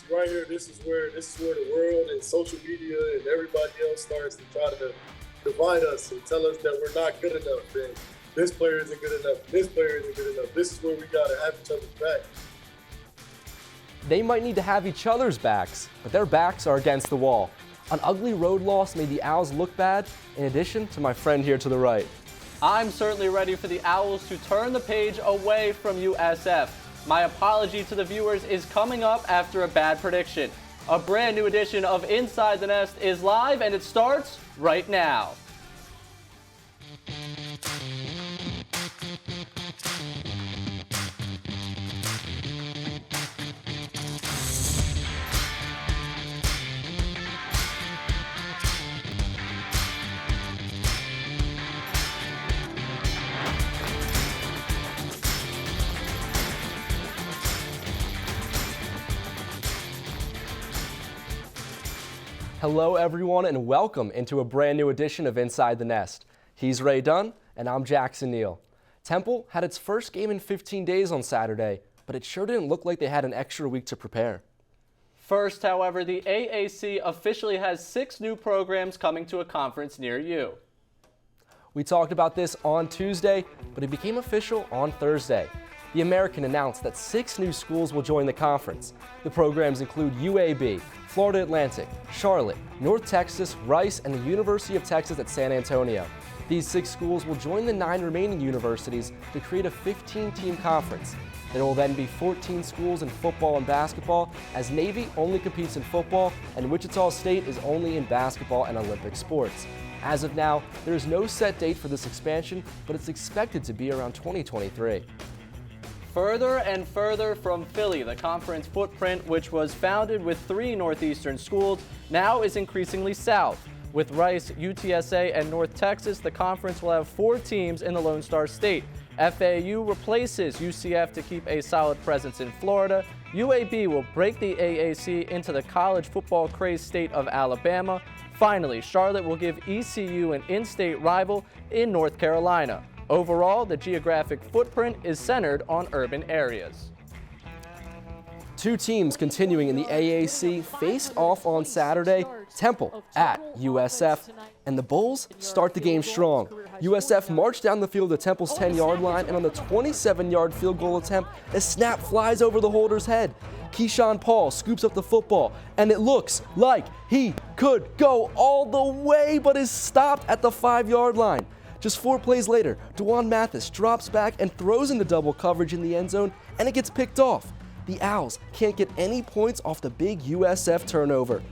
See, right here, this is where the world and social media and everybody else starts to try to divide us and tell us that we're not good enough. And this player isn't good enough. This player isn't good enough. This is where we gotta have each other's back. They might need to have each other's backs, but their backs are against the wall. An ugly road loss made the Owls look bad, in addition to my friend here to the right. I'm certainly ready for the Owls to turn the page away from USF. My apology to the viewers is coming up after a bad prediction. A brand new edition of Inside the Nest is live, and it starts right now. Hello everyone and welcome into a brand new edition of Inside the Nest. He's Ray Dunn and I'm Jackson Neal. Temple had its first game in 15 days on Saturday, but it sure didn't look like they had an extra week to prepare. First, however, the AAC officially has 6 new programs coming to a conference near you. We talked about this on Tuesday, but it became official on Thursday. The American announced that 6 new schools will join the conference. The programs include UAB, Florida Atlantic, Charlotte, North Texas, Rice, and the University of Texas at San Antonio. These 6 schools will join the 9 remaining universities to create a 15-team conference. There will then be 14 schools in football and basketball, as Navy only competes in football and Wichita State is only in basketball and Olympic sports. As of now, there is no set date for this expansion, but it's expected to be around 2023. Further and further from Philly, the conference footprint, which was founded with 3 northeastern schools, now is increasingly south. With Rice, UTSA, and North Texas, the conference will have 4 teams in the Lone Star State. FAU replaces UCF to keep a solid presence in Florida. UAB will break the AAC into the college football crazed state of Alabama. Finally, Charlotte will give ECU an in-state rival in North Carolina. Overall, the geographic footprint is centered on urban areas. 2 teams continuing in the AAC faced off on Saturday, Temple at USF, and the Bulls start the game strong. USF marched down the field to Temple's 10-yard line, and on the 27-yard field goal attempt, a snap flies over the holder's head. Keyshawn Paul scoops up the football, and it looks like he could go all the way, but is stopped at the 5-yard line. Just 4 plays later, DeJuan Mathis drops back and throws into double coverage in the end zone, and it gets picked off. The Owls can't get any points off the big USF turnover.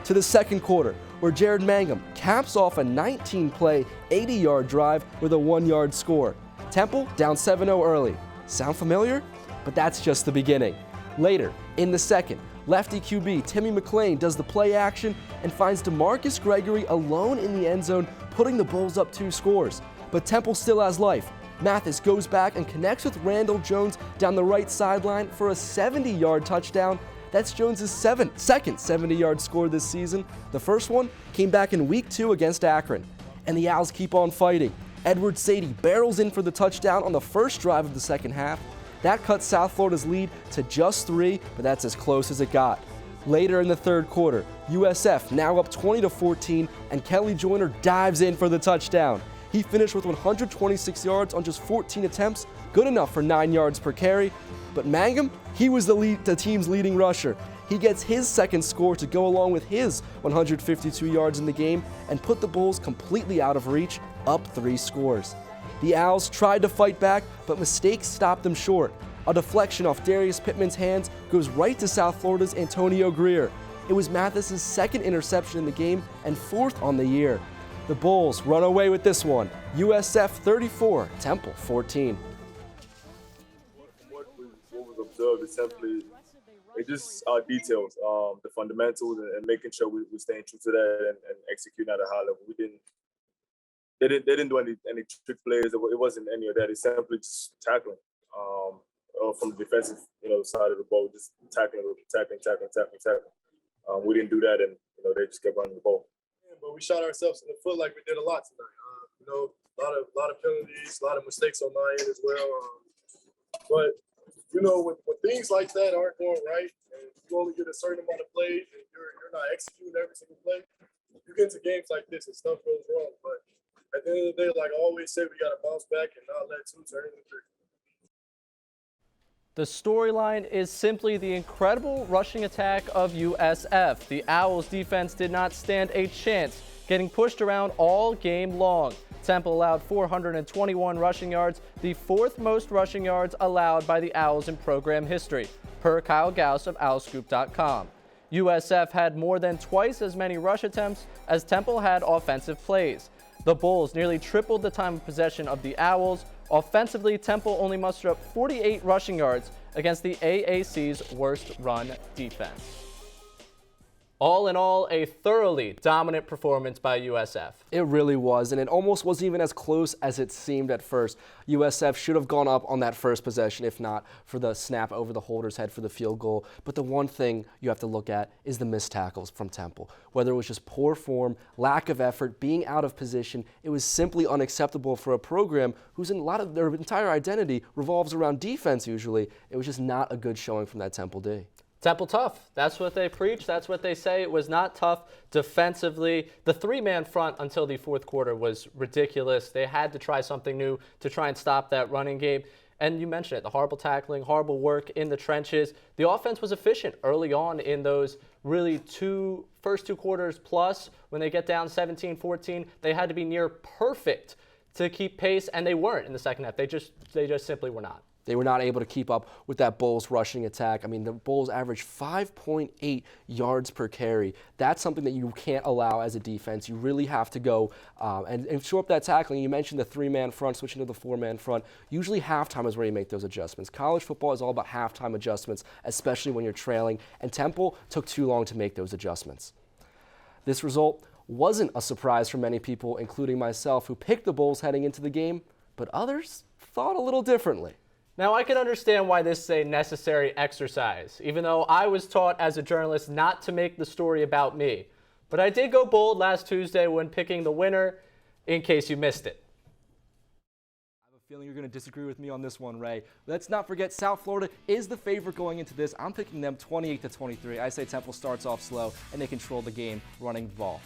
To the second quarter, where Jared Mangum caps off a 19-play, 80-yard drive with a 1-yard score. Temple down 7-0 early. Sound familiar? But that's just the beginning. Later, in the second, lefty QB Timmy McClain does the play action and finds DeMarcus Gregory alone in the end zone, putting the Bulls up 2 scores. But Temple still has life. Mathis goes back and connects with Randall Jones down the right sideline for a 70-yard touchdown. That's Jones' second 70-yard score this season. The first one came back in week 2 against Akron. And the Owls keep on fighting. Edward Sadie barrels in for the touchdown on the first drive of the second half. That cuts South Florida's lead to just 3, but that's as close as it got. Later in the third quarter, USF now up 20-14, and Kelly Joyner dives in for the touchdown. He finished with 126 yards on just 14 attempts, good enough for 9 yards per carry. But Mangum, he was the team's leading rusher. He gets his second score to go along with his 152 yards in the game and put the Bulls completely out of reach, up 3 scores. The Owls tried to fight back, but mistakes stopped them short. A deflection off Darius Pittman's hands goes right to South Florida's Antonio Greer. It was Mathis' second interception in the game and 4th on the year. The Bulls run away with this one. USF 34, Temple 14. What was observed is simply just our details, the fundamentals, and making sure we're staying true to that and executing at a high level. They didn't do any trick plays. It wasn't any of that. It's simply just tackling from the defensive side of the ball, just tackling. We didn't do that, and they just kept running the ball. Yeah, but we shot ourselves in the foot like we did a lot tonight. A lot of penalties, a lot of mistakes on my end as well. But when things like that aren't going right, and you you only get a certain amount of plays and you're not executing every single play, you get into games like this and stuff goes wrong. But at the end of the day, like I always say, we got to bounce back and not let 2 turn into 3. The storyline is simply the incredible rushing attack of USF. The Owls defense did not stand a chance, getting pushed around all game long. Temple allowed 421 rushing yards, the 4th most rushing yards allowed by the Owls in program history, per Kyle Gauss of owlscoop.com. USF had more than twice as many rush attempts as Temple had offensive plays. The Bulls nearly tripled the time of possession of the Owls. Offensively, Temple only mustered up 48 rushing yards against the AAC's worst run defense. All in all, a thoroughly dominant performance by USF. It really was, and it almost wasn't even as close as it seemed at first. USF should have gone up on that first possession, if not for the snap over the holder's head for the field goal. But the one thing you have to look at is the missed tackles from Temple. Whether it was just poor form, lack of effort, being out of position, it was simply unacceptable for a program whose a lot of their entire identity revolves around defense usually. It was just not a good showing from that Temple D. Temple tough. That's what they preach. That's what they say. It was not tough defensively. The 3-man front until the 4th quarter was ridiculous. They had to try something new to try and stop that running game. And you mentioned it, the horrible tackling, horrible work in the trenches. The offense was efficient early on in those really first two quarters plus. When they get down 17-14, they had to be near perfect to keep pace, and they weren't in the second half. They just simply were not. They were not able to keep up with that Bulls rushing attack. I mean, the Bulls averaged 5.8 yards per carry. That's something that you can't allow as a defense. You really have to go and shore up that tackling. You mentioned the 3-man front, switching to the 4-man front. Usually halftime is where you make those adjustments. College football is all about halftime adjustments, especially when you're trailing, and Temple took too long to make those adjustments. This result wasn't a surprise for many people, including myself, who picked the Bulls heading into the game, but others thought a little differently. Now, I can understand why this is a necessary exercise, even though I was taught as a journalist not to make the story about me. But I did go bold last Tuesday when picking the winner, in case you missed it. I have a feeling you're going to disagree with me on this one, Ray. Let's not forget South Florida is the favorite going into this. I'm picking them 28-23. I say Temple starts off slow and they control the game running the ball.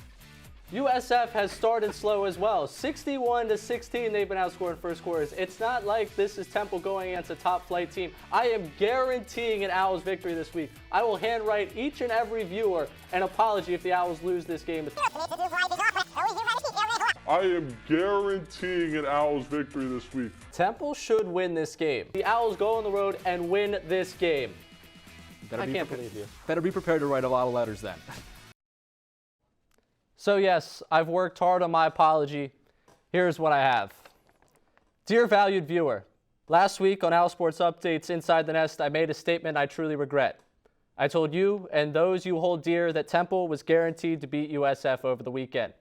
USF has started slow as well. 61-16, they've been outscored in first quarters. It's not like this is Temple going against a top-flight team. I am guaranteeing an Owls victory this week. I will handwrite each and every viewer an apology if the Owls lose this game. I am guaranteeing an Owls victory this week. Temple should win this game. The Owls go on the road and win this game. I can't believe you. Better be prepared to write a lot of letters then. So yes, I've worked hard on my apology. Here's what I have. Dear valued viewer, last week on Owl Sports Updates Inside the Nest, I made a statement I truly regret. I told you and those you hold dear that Temple was guaranteed to beat USF over the weekend.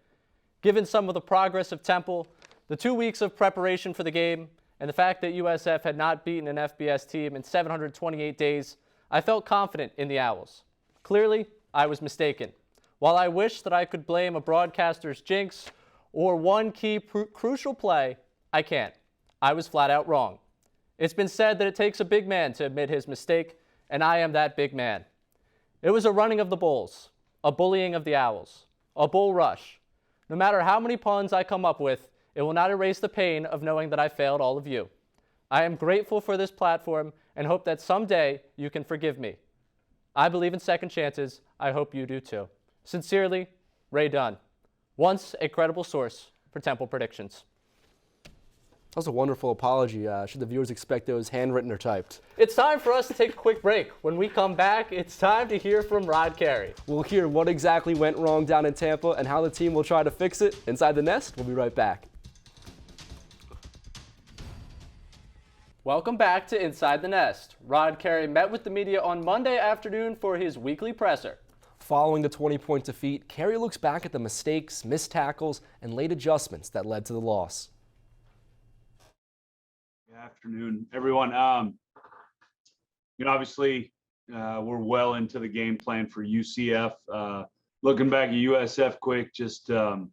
Given some of the progress of Temple, the 2 weeks of preparation for the game, and the fact that USF had not beaten an FBS team in 728 days, I felt confident in the Owls. Clearly, I was mistaken. While I wish that I could blame a broadcaster's jinx or one key crucial play, I can't. I was flat out wrong. It's been said that it takes a big man to admit his mistake, and I am that big man. It was a running of the Bulls, a bullying of the Owls, a bull rush. No matter how many puns I come up with, it will not erase the pain of knowing that I failed all of you. I am grateful for this platform and hope that someday you can forgive me. I believe in second chances. I hope you do too. Sincerely, Ray Dunn, once a credible source for Temple predictions. That was a wonderful apology. Should the viewers expect those handwritten or typed? It's time for us to take a quick break. When we come back, it's time to hear from Rod Carey. We'll hear what exactly went wrong down in Tampa and how the team will try to fix it. Inside the Nest, we'll be right back. Welcome back to Inside the Nest. Rod Carey met with the media on Monday afternoon for his weekly presser. Following the 20-point defeat, Carey looks back at the mistakes, missed tackles, and late adjustments that led to the loss. Good afternoon, everyone. Obviously, we're well into the game plan for UCF. Looking back at USF quick, just, a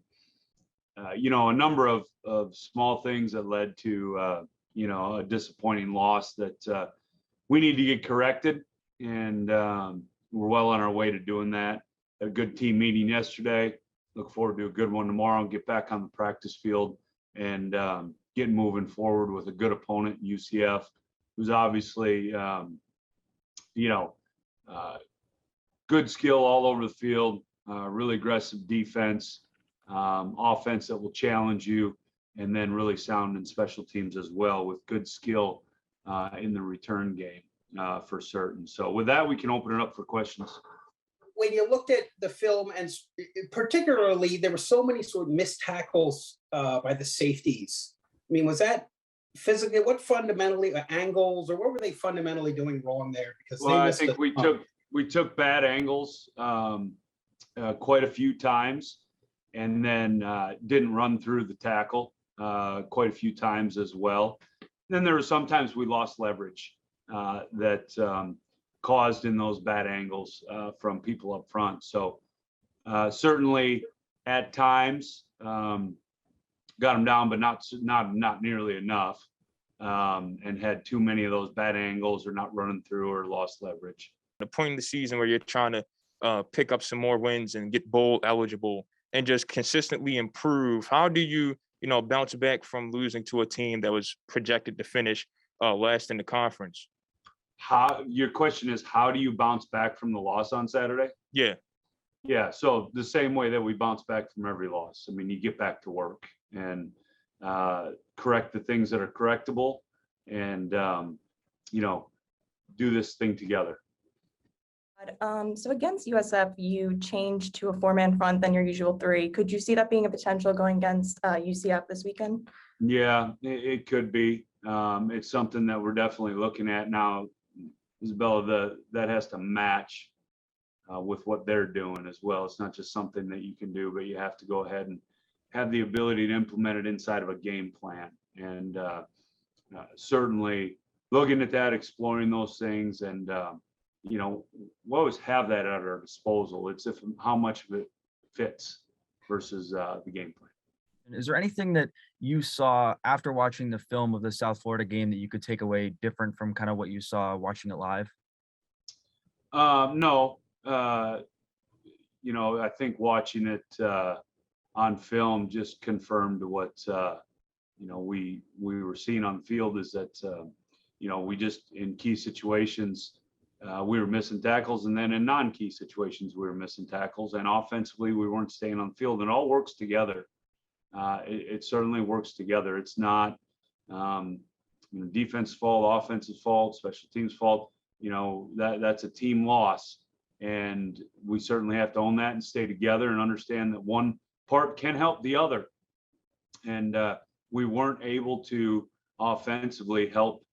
number of small things that led to, a disappointing loss that we need to get corrected. And, we're well on our way to doing that. Had a good team meeting yesterday. Look forward to a good one tomorrow and get back on the practice field and get moving forward with a good opponent, UCF, who's obviously, good skill all over the field, really aggressive defense, offense that will challenge you, and then really sound in special teams as well with good skill in the return game for certain. So with that, we can open it up for questions. When you looked at the film, and particularly there were so many sort of missed tackles by the safeties. I mean, was that physically, what fundamentally, angles, or what were they fundamentally doing wrong there? Because well, I think we took bad angles quite a few times, and then didn't run through the tackle quite a few times as well. And then there were sometimes we lost leverage that caused in those bad angles from people up front. So certainly at times got them down, but not nearly enough, and had too many of those bad angles or not running through or lost leverage. The point in the season where you're trying to pick up some more wins and get bowl eligible and just consistently improve. How do you bounce back from losing to a team that was projected to finish last in the conference? Your question is, how do you bounce back from the loss on Saturday? Yeah. So the same way that we bounce back from every loss. I mean, you get back to work and correct the things that are correctable and, do this thing together. So against USF, you changed to a 4-man front than your usual 3. Could you see that being a potential going against UCF this weekend? Yeah, it could be. It's something that we're definitely looking at now. Isabella, that has to match with what they're doing as well. It's not just something that you can do, but you have to go ahead and have the ability to implement it inside of a game plan. And certainly looking at that, exploring those things, and we'll always have that at our disposal. It's how much of it fits versus the game plan. Is there anything that you saw after watching the film of the South Florida game that you could take away different from kind of what you saw watching it live? No. I think watching it on film just confirmed what we were seeing on the field, is that we just, in key situations, we were missing tackles, and then in non-key situations we were missing tackles, and offensively we weren't staying on the field. And it all works together. It certainly works together. It's not defense fault, offensive fault, special teams fault. That's a team loss, and we certainly have to own that and stay together and understand that one part can help the other. And we weren't able to offensively help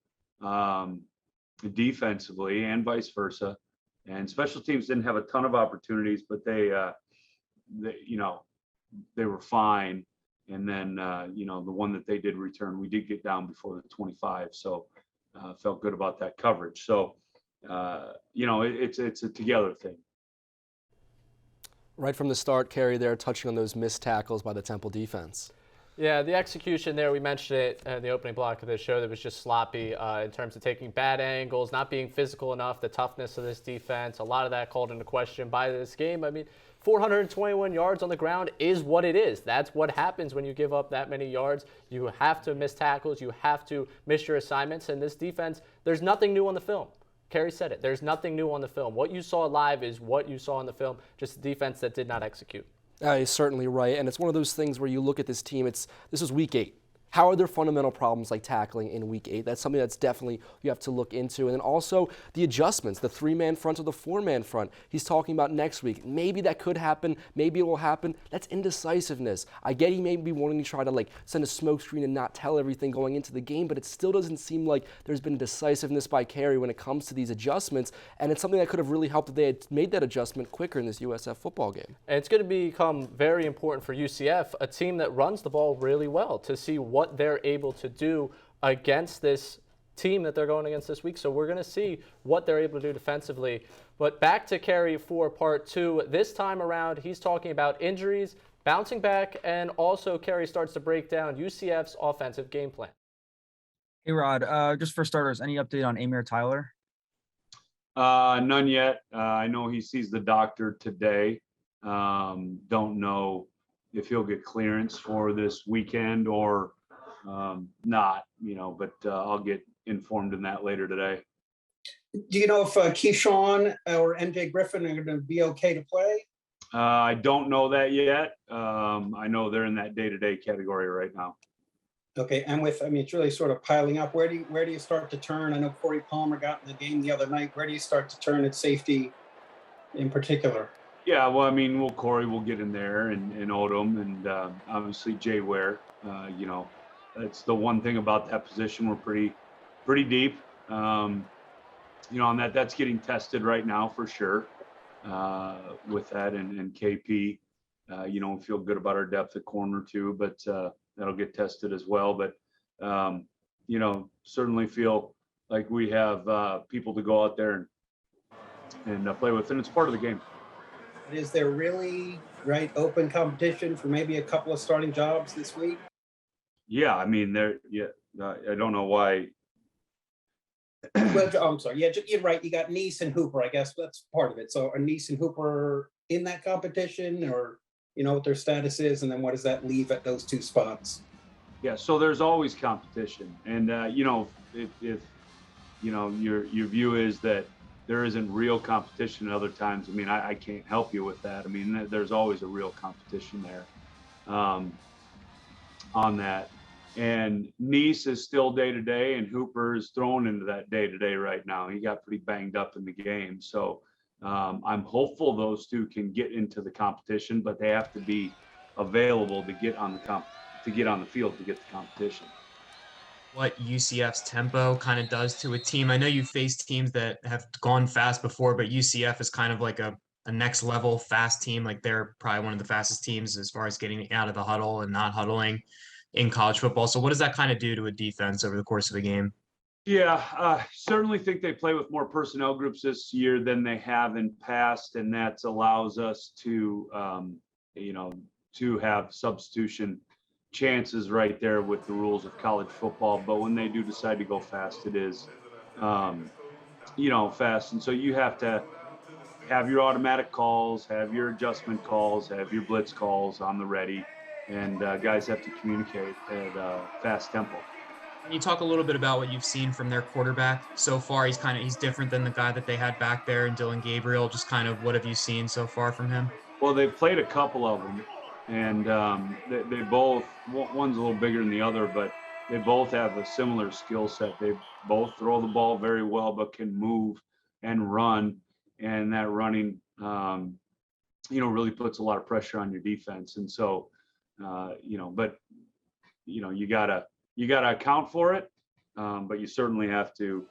defensively, and vice versa. And special teams didn't have a ton of opportunities, but they were fine. And then, the one that they did return, we did get down before the 25. So felt good about that coverage. So, it's a together thing. Right from the start, Kerry, there touching on those missed tackles by the Temple defense. Yeah, the execution there, we mentioned it in the opening block of the show, that was just sloppy in terms of taking bad angles, not being physical enough, the toughness of this defense. A lot of that called into question by this game. I mean, 421 yards on the ground is what it is. That's what happens when you give up that many yards. You have to miss tackles. You have to miss your assignments. And this defense, there's nothing new on the film. Kerry said it. There's nothing new on the film. What you saw live is what you saw on the film, just a defense that did not execute. He's certainly right. And it's one of those things where you look at this team, this is week 8. How are there fundamental problems like tackling in week 8? That's something that's definitely you have to look into. And then also the adjustments, the 3-man front or the 4-man front. He's talking about next week. Maybe that could happen. Maybe it will happen. That's indecisiveness. I get he may be wanting to try to send a smoke screen and not tell everything going into the game, but it still doesn't seem like there's been decisiveness by Kerry when it comes to these adjustments. And it's something that could have really helped if they had made that adjustment quicker in this USF football game. And it's going to become very important for UCF, a team that runs the ball really well, to see what they're able to do against this team that they're going against this week. So we're going to see what they're able to do defensively. But back to Kerry for part 2. This time around, he's talking about injuries, bouncing back, and also Kerry starts to break down UCF's offensive game plan. Hey, Rod, just for starters, any update on Amir Tyler? None yet. I know he sees the doctor today. Don't know if he'll get clearance for this weekend or not, but I'll get informed in that later today. Do you know if Keyshawn or MJ Griffin are going to be okay to play? I don't know that yet. I know they're in that day-to-day category right now. Okay, and it's really sort of piling up. Where do you start to turn? I know Corey Palmer got in the game the other night. Where do you start to turn at safety in particular? Yeah, well, Corey will get in there and Odom and obviously Jay Ware. That's the one thing about that position. We're pretty deep. On that's getting tested right now for sure with that and KP. We feel good about our depth at corner too, but that'll get tested as well. But, certainly feel like we have people to go out there and play with, and it's part of the game. Is there really open competition for maybe a couple of starting jobs this week? Yeah, I don't know why. Well, I'm sorry. Yeah, you're right. You got Neese and Hooper. I guess that's part of it. So are Neese and Hooper in that competition, or what their status is, and then what does that leave at those two spots? Yeah, so there's always competition, and if your view is that there isn't real competition at other times, I can't help you with that. There's always a real competition there on that. And Neese is still day-to-day, and Hooper is thrown into that day-to-day right now. He got pretty banged up in the game. So I'm hopeful those two can get into the competition, but they have to be available to get on the field to get the competition. What UCF's tempo kind of does to a team. I know you've faced teams that have gone fast before, but UCF is kind of like a next level fast team. Like they're probably one of the fastest teams as far as getting out of the huddle and not huddling in college football. So what does that kind of do to a defense over the course of a game? Yeah, certainly think they play with more personnel groups this year than they have in past, and that allows us to have substitution chances right there with the rules of college football. But when they do decide to go fast, it is fast, and so you have to have your automatic calls, have your adjustment calls, have your blitz calls on the ready, and guys have to communicate at a fast tempo. Can you talk a little bit about what you've seen from their quarterback so far? He's different than the guy that they had back there in Dylan Gabriel. Just kind of what have you seen so far from him? Well, they've played a couple of them, and they both, one's a little bigger than the other, but they both have a similar skill set. They both throw the ball very well, but can move and run, and that running, really puts a lot of pressure on your defense. And so, you gotta account for it, but you certainly have to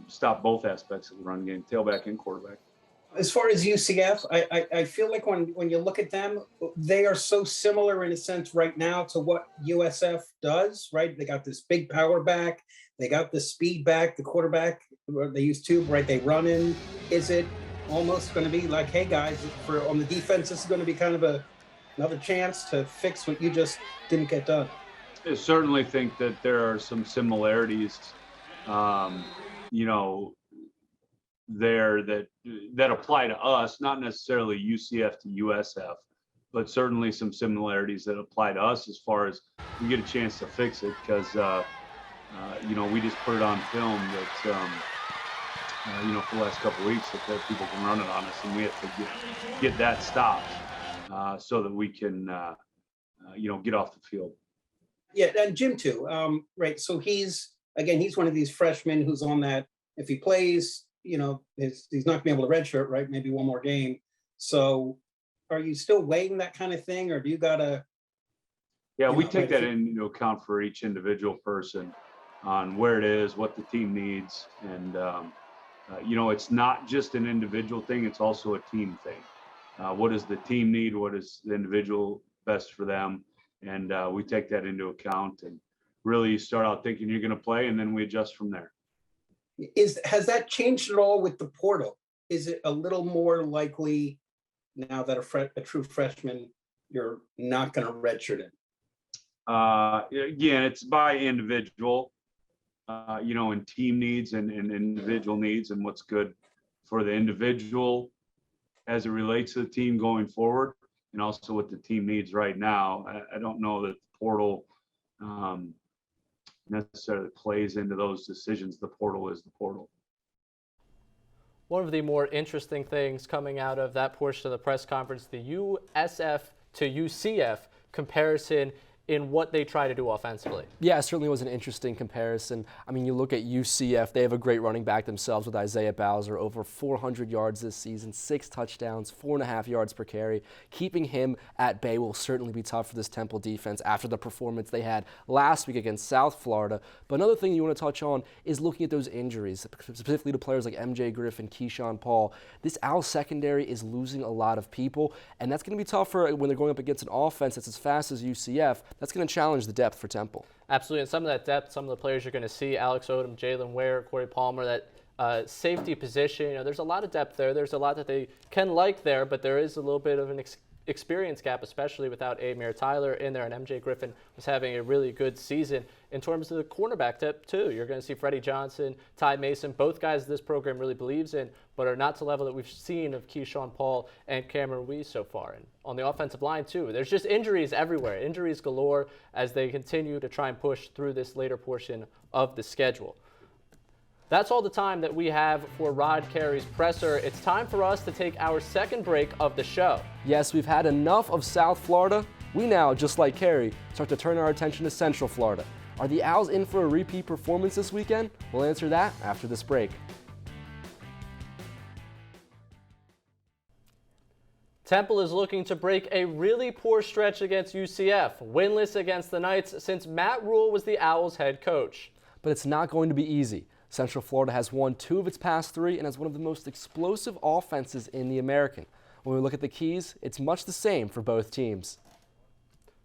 stop both aspects of the run game, tailback and quarterback. As far as UCF, I feel like when you look at them, they are so similar in a sense right now to what USF does, right? They got this big power back, they got the speed back, the quarterback, they use two, right? They run in. Is it almost going to be like, hey guys, on the defense, this is going to be kind of another chance to fix what you just didn't get done? I certainly think that there are some similarities, there that apply to us, not necessarily UCF to USF, but certainly some similarities that apply to us as far as we get a chance to fix it, because we just put it on film that for the last couple of weeks that people can run it on us, and we have to get that stopped so that we can get off the field. Yeah, and Jim too, right? So he's one of these freshmen who's on that. If he plays, he's not gonna be able to redshirt, right? Maybe one more game. So are you still weighing that kind of thing, or do you gotta? Yeah, we take that into account for each individual person on where it is, what the team needs, and it's not just an individual thing; it's also a team thing. What does the team need? What is the individual best for them? And we take that into account and really start out thinking you're going to play, and then we adjust from there. Has that changed at all with the portal? Is it a little more likely now that a true freshman, you're not going to redshirt it? Again, it's by individual, and team needs and individual needs and what's good for the individual as it relates to the team going forward, and also what the team needs right now. I don't know that the portal necessarily plays into those decisions. The portal is the portal. One of the more interesting things coming out of that portion of the press conference, the USF to UCF comparison in what they try to do offensively. Yeah, it certainly was an interesting comparison. I mean, you look at UCF, they have a great running back themselves with Isaiah Bowser, over 400 yards this season, 6 touchdowns, 4.5 yards per carry. Keeping him at bay will certainly be tough for this Temple defense after the performance they had last week against South Florida. But another thing you want to touch on is looking at those injuries, specifically to players like MJ Griffin, Keyshawn Paul. This Owls secondary is losing a lot of people, and that's going to be tougher when they're going up against an offense that's as fast as UCF. That's going to challenge the depth for Temple. Absolutely, and some of that depth, some of the players you're going to see, Alex Odom, Jalen Ware, Corey Palmer, that safety position, there's a lot of depth there. There's a lot that they can like there, but there is a little bit of an experience gap, especially without Amir Tyler in there, and MJ Griffin was having a really good season. In terms of the cornerback depth, too, you're going to see Freddie Johnson, Ty Mason, both guys this program really believes in, but are not to the level that we've seen of Keyshawn Paul and Cameron Ruiz so far. And on the offensive line, too, there's just injuries everywhere, injuries galore as they continue to try and push through this later portion of the schedule. That's all the time that we have for Rod Carey's presser. It's time for us to take our second break of the show. Yes, we've had enough of South Florida. We now, just like Carey, start to turn our attention to Central Florida. Are the Owls in for a repeat performance this weekend? We'll answer that after this break. Temple is looking to break a really poor stretch against UCF, winless against the Knights since Matt Rule was the Owls head coach. But it's not going to be easy. Central Florida has won 2 of its past 3 and has one of the most explosive offenses in the American. When we look at the keys, it's much the same for both teams.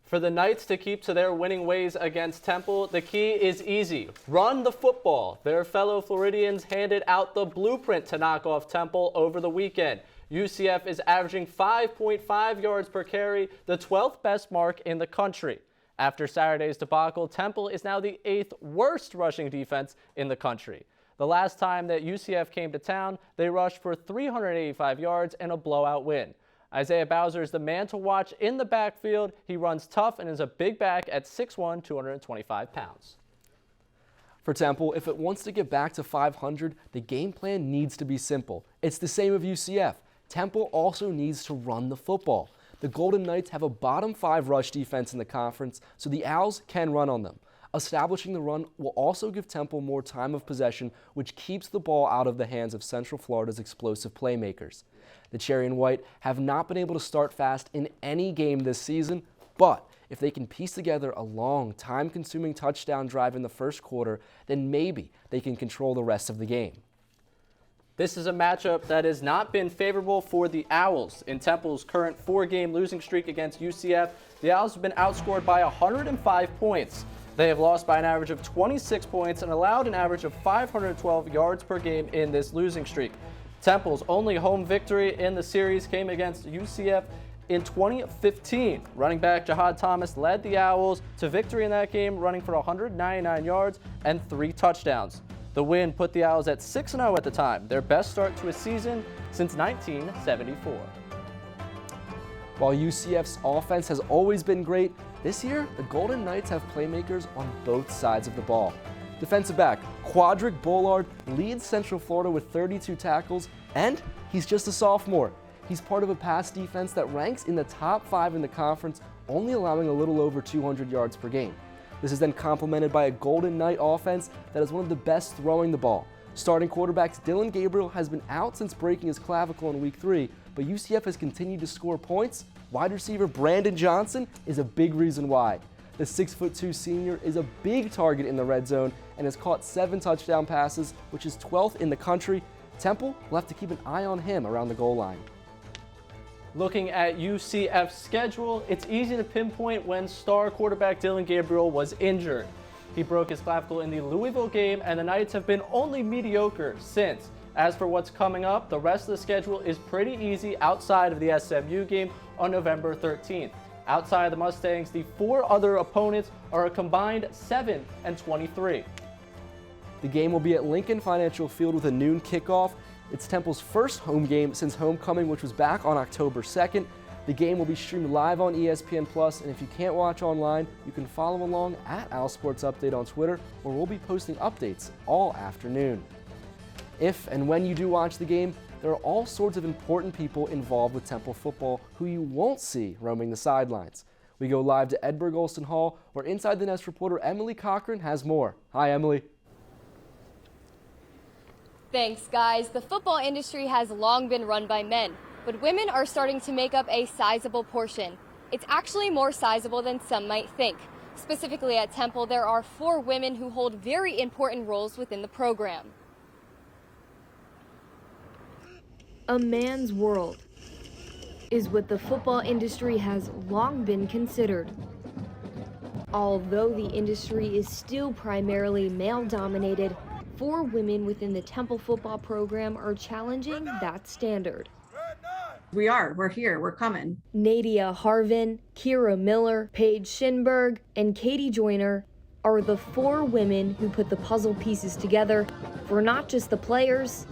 For the Knights to keep to their winning ways against Temple, the key is easy. Run the football. Their fellow Floridians handed out the blueprint to knock off Temple over the weekend. UCF is averaging 5.5 yards per carry, the 12th best mark in the country. After Saturday's debacle, Temple is now the 8th worst rushing defense in the country. The last time that UCF came to town, they rushed for 385 yards and a blowout win. Isaiah Bowser is the man to watch in the backfield. He runs tough and is a big back at 6'1", 225 pounds. For Temple, if it wants to get back to 500, the game plan needs to be simple. It's the same of UCF. Temple also needs to run the football. The Golden Knights have a bottom 5 rush defense in the conference, so the Owls can run on them. Establishing the run will also give Temple more time of possession, which keeps the ball out of the hands of Central Florida's explosive playmakers. The Cherry and White have not been able to start fast in any game this season, but if they can piece together a long, time-consuming touchdown drive in the first quarter, then maybe they can control the rest of the game. This is a matchup that has not been favorable for the Owls. In Temple's current 4-game losing streak against UCF, the Owls have been outscored by 105 points. They have lost by an average of 26 points and allowed an average of 512 yards per game in this losing streak. Temple's only home victory in the series came against UCF in 2015. Running back Jahad Thomas led the Owls to victory in that game, running for 199 yards and 3 touchdowns. The win put the Owls at 6-0 at the time, their best start to a season since 1974. While UCF's offense has always been great, this year the Golden Knights have playmakers on both sides of the ball. Defensive back Quadric Bullard leads Central Florida with 32 tackles, and he's just a sophomore. He's part of a pass defense that ranks in the top 5 in the conference, only allowing a little over 200 yards per game. This is then complemented by a Golden Knight offense that is one of the best throwing the ball. Starting quarterback Dillon Gabriel has been out since breaking his clavicle in Week 3, but UCF has continued to score points. Wide receiver Brandon Johnson is a big reason why. The 6'2" senior is a big target in the red zone and has caught 7 touchdown passes, which is 12th in the country. Temple will have to keep an eye on him around the goal line. Looking at UCF's schedule, it's easy to pinpoint when star quarterback Dillon Gabriel was injured. He broke his clavicle in the Louisville game, and the Knights have been only mediocre since. As for what's coming up, the rest of the schedule is pretty easy outside of the SMU game on November 13th. Outside of the Mustangs, the 4 other opponents are a combined 7-23. The game will be at Lincoln Financial Field with a noon kickoff. It's Temple's first home game since homecoming, which was back on October 2nd. The game will be streamed live on ESPN+, and if you can't watch online, you can follow along at Al Sports Update on Twitter, where we'll be posting updates all afternoon. If and when you do watch the game, there are all sorts of important people involved with Temple football who you won't see roaming the sidelines. We go live to Edberg Olson Hall, where Inside the Nest reporter Emily Cochran has more. Hi, Emily. Thanks, guys. The football industry has long been run by men, but women are starting to make up a sizable portion. It's actually more sizable than some might think. Specifically at Temple, there are 4 women who hold very important roles within the program. A man's world is what the football industry has long been considered. Although the industry is still primarily male-dominated, 4 women within the Temple football program are challenging that standard. We're here, we're coming. Nadia Harvin, Kira Miller, Paige Shinberg, and Katie Joyner are the 4 women who put the puzzle pieces together for not just the players,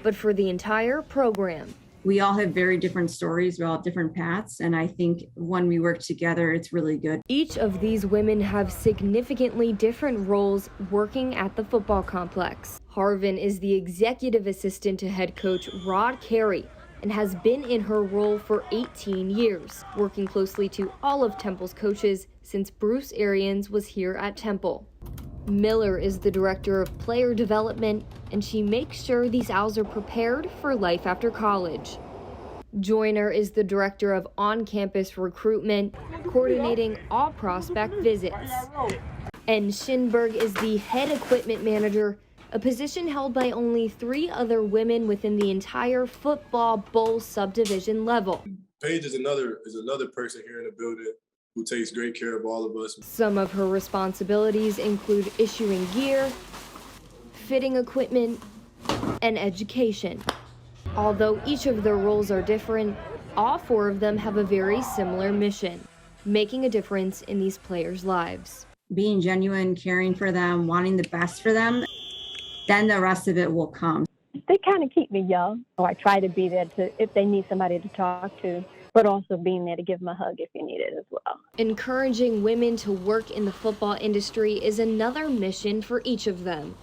but for the entire program. We all have very different stories, we all have different paths, and I think when we work together, it's really good. Each of these women have significantly different roles working at the football complex. Harvin is the executive assistant to head coach Rod Carey and has been in her role for 18 years, working closely to all of Temple's coaches since Bruce Arians was here at Temple. Miller is the director of player development, and she makes sure these Owls are prepared for life after college. Joyner is the director of on-campus recruitment, coordinating all prospect visits. And Shinberg is the head equipment manager, a position held by only 3 other women within the entire football bowl subdivision level. Paige is another person here in the building who takes great care of all of us. Some of her responsibilities include issuing gear, fitting equipment, and education. Although each of their roles are different, all 4 of them have a very similar mission, making a difference in these players' lives. Being genuine, caring for them, wanting the best for them, then the rest of it will come. They kind of keep me young, so I try to be there if they need somebody to talk to, but also being there to give them a hug if you need it as well. Encouraging women to work in the football industry is another mission for each of them.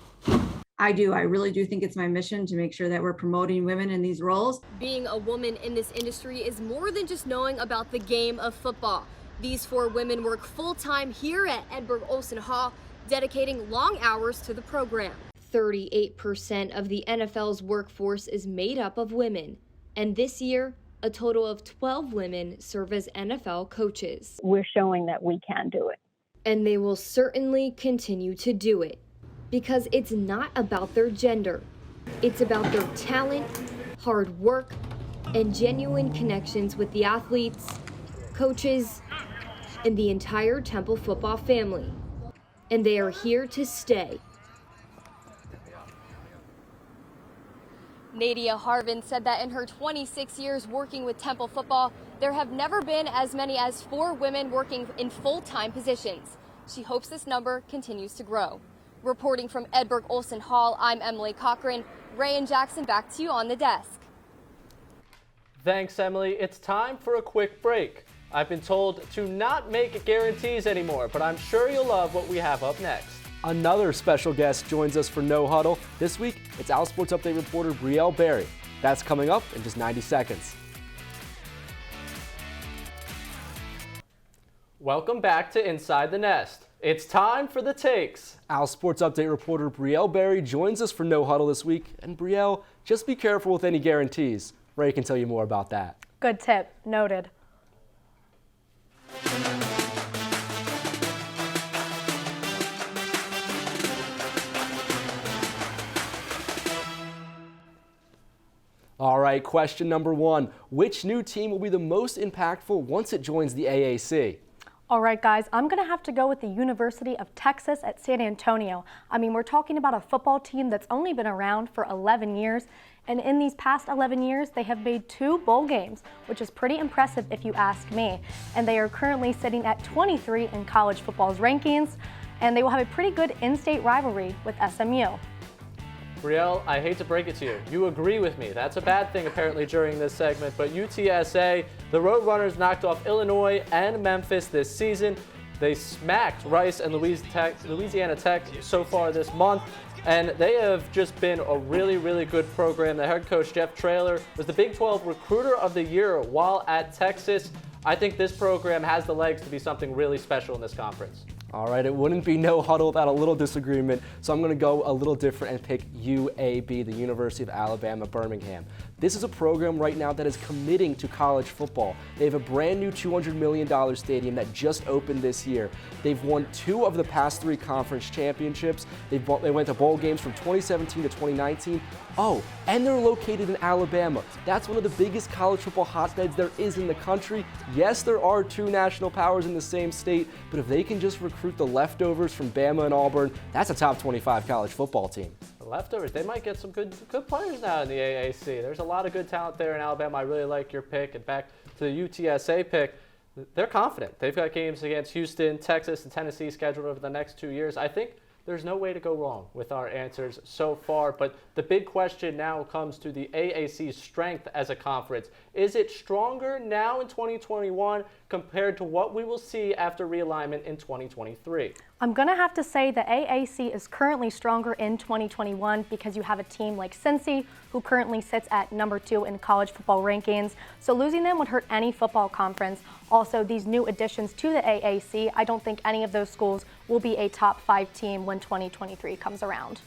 I really do think it's my mission to make sure that we're promoting women in these roles. Being a woman in this industry is more than just knowing about the game of football. These 4 women work full-time here at Edberg Olson Hall, dedicating long hours to the program. 38% of the NFL's workforce is made up of women, and this year, a total of 12 women serve as NFL coaches. We're showing that we can do it. And they will certainly continue to do it, because it's not about their gender. It's about their talent, hard work, and genuine connections with the athletes, coaches, and the entire Temple football family. And they are here to stay. Nadia Harvin said that in her 26 years working with Temple football, there have never been as many as 4 women working in full-time positions. She hopes this number continues to grow. Reporting from Edberg Olson Hall, I'm Emily Cochran. Ray and Jackson, back to you on the desk. Thanks, Emily. It's time for a quick break. I've been told to not make guarantees anymore, but I'm sure you'll love what we have up next. Another special guest joins us for No Huddle. This week, it's Al Sports Update reporter Brielle Berry. That's coming up in just 90 seconds. Welcome back to Inside the Nest. It's time for the takes. Al Sports Update reporter Brielle Berry joins us for No Huddle this week. And Brielle, just be careful with any guarantees. Ray can tell you more about that. Good tip. Noted. All right, question number 1. Which new team will be the most impactful once it joins the AAC? All right, guys, I'm going to have to go with the University of Texas at San Antonio. I mean, we're talking about a football team that's only been around for 11 years. And in these past 11 years, they have made 2 bowl games, which is pretty impressive if you ask me. And they are currently sitting at 23 in college football's rankings. And they will have a pretty good in-state rivalry with SMU. Brielle, I hate to break it to you. You agree with me. That's a bad thing apparently during this segment. But UTSA, the Roadrunners knocked off Illinois and Memphis this season. They smacked Rice and Louisiana Tech so far this month. And they have just been a really, really good program. The head coach, Jeff Traylor, was the Big 12 Recruiter of the Year while at Texas. I think this program has the legs to be something really special in this conference. All right, it wouldn't be No Huddle without a little disagreement, so I'm going to go a little different and pick UAB, the University of Alabama, Birmingham. This is a program right now that is committing to college football. They have a brand new $200 million stadium that just opened this year. They've won 2 of the past 3 conference championships. They went to bowl games from 2017 to 2019. Oh, and they're located in Alabama. That's one of the biggest college football hotbeds there is in the country. Yes, there are 2 national powers in the same state, but if they can just recruit the leftovers from Bama and Auburn, that's a top 25 college football team. The leftovers, they might get some good players now in the AAC. There's a lot of good talent there in Alabama. I really like your pick. And back to the UTSA pick, they're confident. They've got games against Houston, Texas, and Tennessee scheduled over the next 2 years. I think there's no way to go wrong with our answers so far, but the big question now comes to the AAC's strength as a conference. Is it stronger now in 2021 compared to what we will see after realignment in 2023? I'm going to have to say the AAC is currently stronger in 2021 because you have a team like Cincy, who currently sits at number 2 in college football rankings. So losing them would hurt any football conference. Also, these new additions to the AAC, I don't think any of those schools will be a top 5 team when 2023 comes around.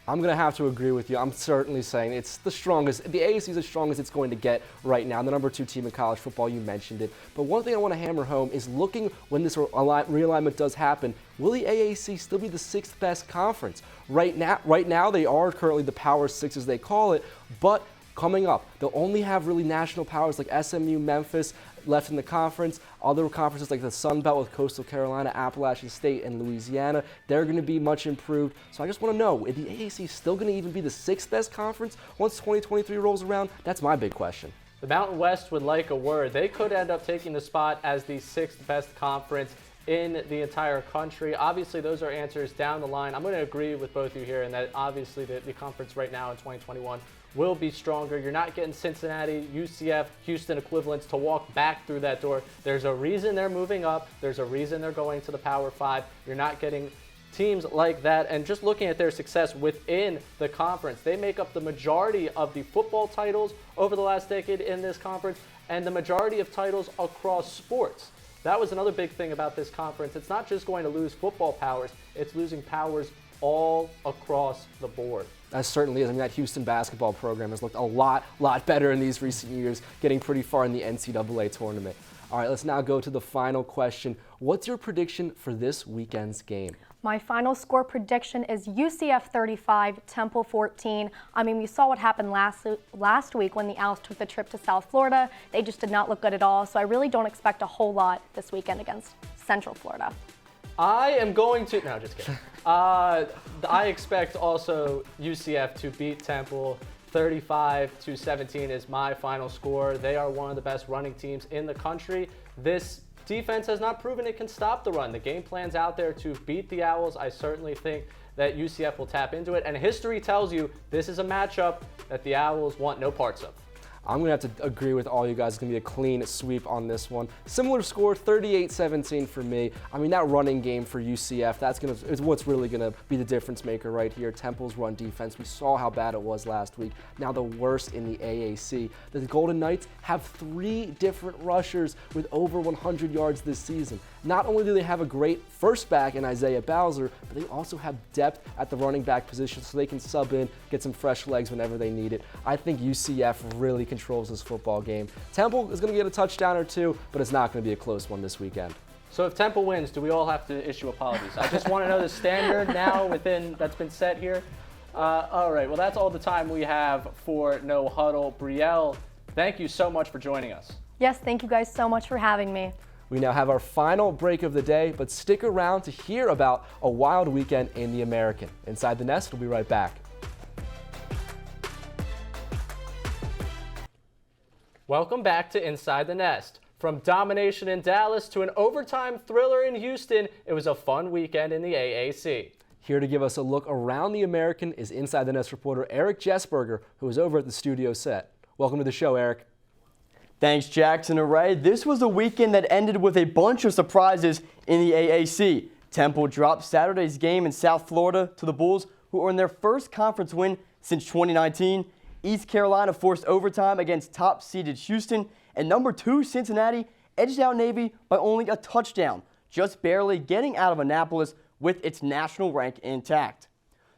I'm going to have to agree with you. I'm certainly saying it's the strongest. The AAC is as strong as it's going to get right now. The number 2 team in college football, you mentioned it. But one thing I want to hammer home is looking when this realignment does happen, will the AAC still be the 6th best conference? Right now they are currently the Power 6 as they call it, but coming up, they'll only have really national powers like SMU, Memphis left in the conference. Other conferences like the Sun Belt with Coastal Carolina, Appalachian State, and Louisiana, they're going to be much improved. So I just want to know, is the AAC still going to even be the 6th best conference once 2023 rolls around? That's my big question. The Mountain West would like a word. They could end up taking the spot as the 6th best conference in the entire country. Obviously, those are answers down the line. I'm going to agree with both of you here in that obviously the conference right now in 2021 will be stronger. You're not getting Cincinnati, UCF, Houston equivalents to walk back through that door. There's a reason they're moving up. There's a reason they're going to the Power 5. You're not getting teams like that. And just looking at their success within the conference, they make up the majority of the football titles over the last decade in this conference and the majority of titles across sports. That was another big thing about this conference. It's not just going to lose football powers, it's losing powers all across the board. That certainly is. I mean, that Houston basketball program has looked a lot better in these recent years, getting pretty far in the NCAA tournament. All right, let's now go to the final question. What's your prediction for this weekend's game? My final score prediction is UCF 35, Temple 14. I mean, we saw what happened last week when the Owls took the trip to South Florida. They just did not look good at all, so I really don't expect a whole lot this weekend against Central Florida. I am going to, no, just kidding. I expect also UCF to beat Temple. 35-17 is my final score. They are one of the best running teams in the country. This defense has not proven it can stop the run. The game plan's out there to beat the Owls. I certainly think that UCF will tap into it. And history tells you this is a matchup that the Owls want no parts of. I'm going to have to agree with all you guys. It's going to be a clean sweep on this one. Similar score, 38-17 for me. I mean, that running game for UCF, is what's really going to be the difference maker right here. Temple's run defense, we saw how bad it was last week. Now the worst in the AAC. The Golden Knights have 3 different rushers with over 100 yards this season. Not only do they have a great first back in Isaiah Bowser, but they also have depth at the running back position so they can sub in, get some fresh legs whenever they need it. I think UCF really controls this football game. Temple is going to get a touchdown or 2, but it's not going to be a close one this weekend. So if Temple wins, do we all have to issue apologies? I just want to know the standard now that's been set here. All right, well, that's all the time we have for No Huddle. Brielle, thank you so much for joining us. Yes, thank you guys so much for having me. We now have our final break of the day, but stick around to hear about a wild weekend in the American. Inside the Nest, we'll be right back. Welcome back to Inside the Nest. From domination in Dallas to an overtime thriller in Houston, it was a fun weekend in the AAC. Here to give us a look around the American is Inside the Nest reporter Aac Jesberger, who is over at the studio set. Welcome to the show, Aac. Thanks, Jackson and Ray. This was a weekend that ended with a bunch of surprises in the AAC. Temple dropped Saturday's game in South Florida to the Bulls, who earned their first conference win since 2019. East Carolina forced overtime against top-seeded Houston, and number 2 Cincinnati edged out Navy by only a touchdown, just barely getting out of Annapolis with its national rank intact.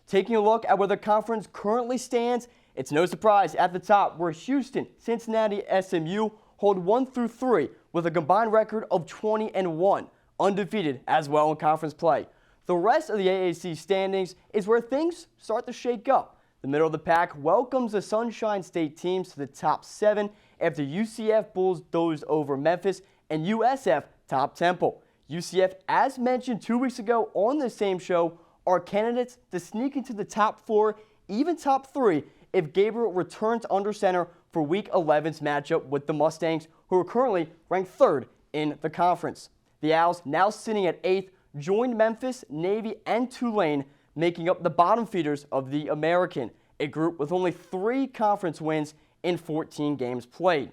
Taking a look at where the conference currently stands, it's no surprise at the top where Houston, Cincinnati, SMU hold 1 through 3 with a combined record of 20-1, undefeated as well in conference play. The rest of the AAC standings is where things start to shake up. The middle of the pack welcomes the Sunshine State teams to the top 7 after UCF Bulls dozed over Memphis and USF topped Temple. UCF, as mentioned 2 weeks ago on the same show, are candidates to sneak into the top 4, even top 3, if Gabriel returns under center for Week 11's matchup with the Mustangs, who are currently ranked 3rd in the conference. The Owls, now sitting at 8th, joined Memphis, Navy, and Tulane, making up the bottom feeders of the American, a group with only 3 conference wins in 14 games played.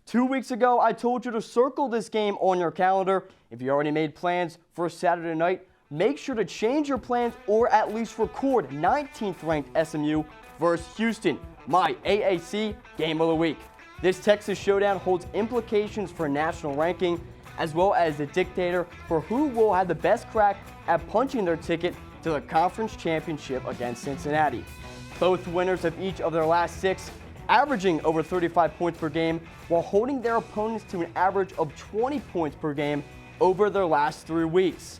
2 weeks ago, I told you to circle this game on your calendar. If you already made plans for Saturday night, make sure to change your plans or at least record 19th ranked SMU versus Houston, my AAC game of the week. This Texas showdown holds implications for national ranking as well as the dictator for who will have the best crack at punching their ticket to the conference championship against Cincinnati. Both winners of each of their last 6 averaging over 35 points per game while holding their opponents to an average of 20 points per game over their last 3 weeks.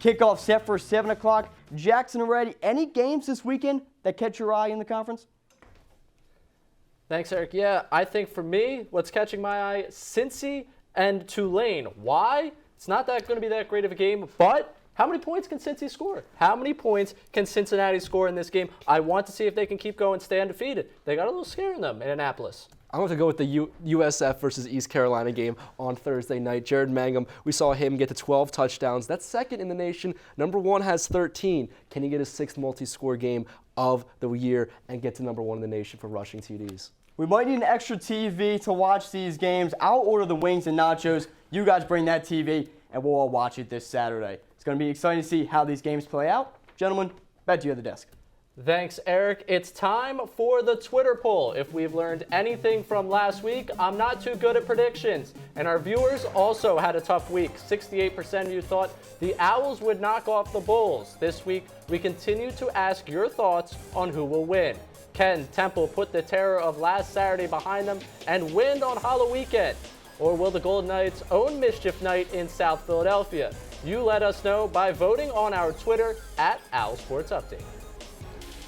Kickoff set for 7 o'clock. Jackson and Ray, any games this weekend that catch your eye in the conference? Thanks, Aac. Yeah, I think for me, what's catching my eye, Cincy and Tulane. Why? It's not going to be that great of a game, but how many points can Cincy score? How many points can Cincinnati score in this game? I want to see if they can keep going, stay undefeated. They got a little scare in them in Annapolis. I'm going to go with the USF versus East Carolina game on Thursday night. Jared Mangum, we saw him get to 12 touchdowns. That's 2nd in the nation. Number 1 has 13. Can he get his 6th multi-score game of the year and get to number 1 in the nation for rushing TDs? We might need an extra TV to watch these games. I'll order the wings and nachos. You guys bring that TV, and we'll all watch it this Saturday. It's going to be exciting to see how these games play out. Gentlemen, back to you at the desk. Thanks, Aac. It's time for the Twitter poll. If we've learned anything from last week, I'm not too good at predictions. And our viewers also had a tough week. 68% of you thought the Owls would knock off the Bulls. This week, we continue to ask your thoughts on who will win. Can Temple put the terror of last Saturday behind them and win on Halloween weekend? Or will the Golden Knights own Mischief Night in South Philadelphia? You let us know by voting on our Twitter at Owl Sports Update.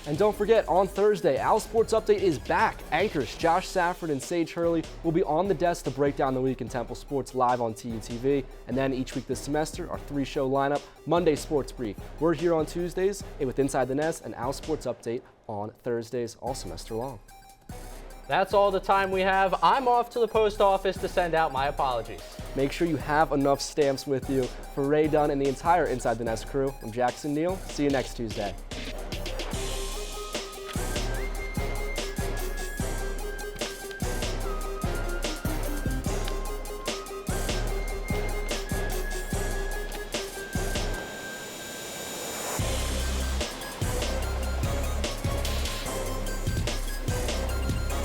And don't forget, on Thursday, Owl Sports Update is back. Anchors Josh Safford and Sage Hurley will be on the desk to break down the week in Temple sports live on TUTV. And then each week this semester, our 3-show lineup, Monday Sports Brief. We're here on Tuesdays with Inside the Nest and Owl Sports Update on Thursdays all semester long. That's all the time we have. I'm off to the post office to send out my apologies. Make sure you have enough stamps with you. For Ray Dunn and the entire Inside the Nest crew, I'm Jackson Neal. See you next Tuesday.